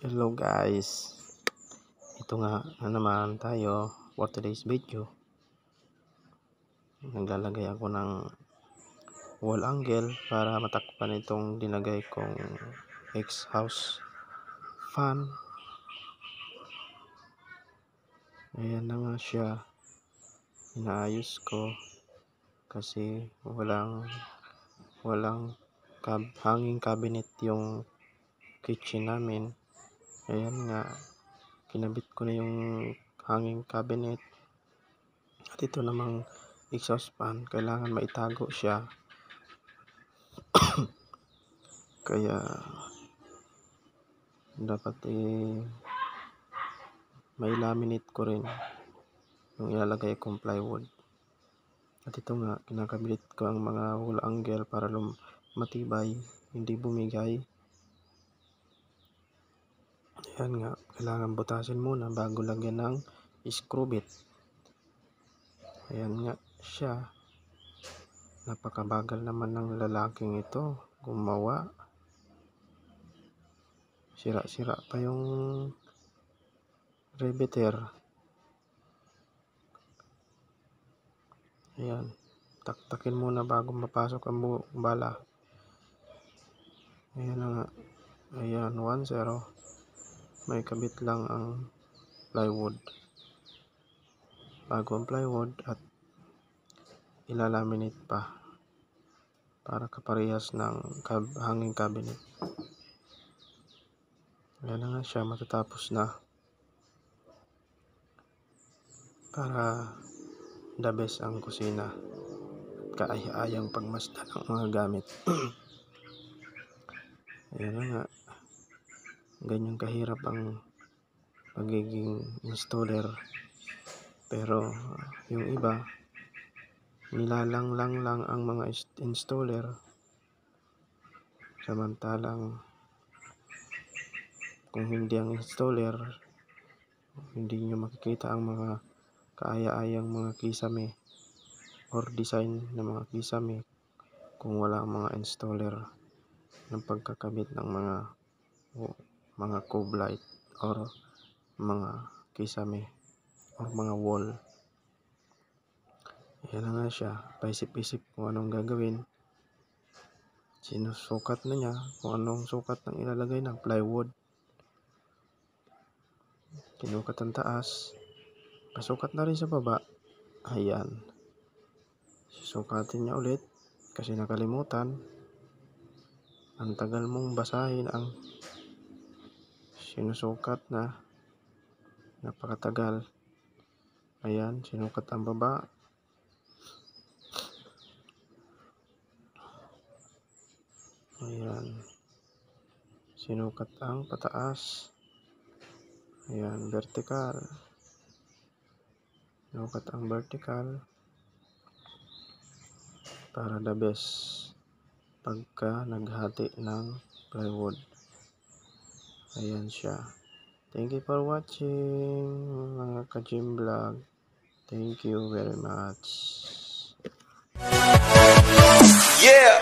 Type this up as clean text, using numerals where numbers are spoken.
Hello guys, ito nga na naman tayo for today's video. Naglalagay ako ng wall angle para matakpan itong dinagay kong X-house fan. Ayan na nga siya, inaayos ko kasi walang hanging cabinet yung kitchen namin. Ayan nga, kinabit ko na yung hanging cabinet. At ito namang exhaust fan, kailangan maitago siya. Kaya dapat may laminate ko rin yung ilalagay kong plywood. At ito nga, kinakabit ko ang mga wall angle para matibay, hindi bumigay. Ayan nga, kailangan butasin muna bago lagyan ng screw bit. Ayan nga siya. Napakabagal naman ng lalaking ito gumawa. Sira-sira pa yung riveter. Ayan, taktakin muna bago mapasok ang bala. Ayan na nga. Ayan, 1-0. May kabit lang ang plywood. Bago ang plywood at ilalaminate pa para kaparehas ng hanging cabinet. Ayan na nga siya, matatapos na para the best ang kusina at kaaya-ayang pagmasdan ng mga gamit. Ayan na nga, ganyan kahirap ang pagiging installer, pero yung iba nilalanglang lang ang mga installer, samantalang kung hindi ang installer, hindi nyo makikita ang mga kaaya-ayang mga kisame or design ng mga kisame kung wala ang mga installer ng pagkakabit ng mga cove light or mga kisame or mga wall. Ayan na nga siya, paisip-isip kung anong gagawin. Sinusukat na niya kung anong sukat ng ilalagay ng plywood. Kinukat ang taas, pasukat na rin sa baba. Ayan, susukatin niya ulit kasi nakalimutan. Ang tagal mong basahin ang sinusukat na, napakatagal. Ayan, sinukat ang baba. Ayan, sinukat ang pataas. Ayan, vertical. Sinukat ang vertical para the best pagka naghati ng plywood. Ayan siya. Thank you for watching mga ka-gym vlog. Thank you very much. Yeah.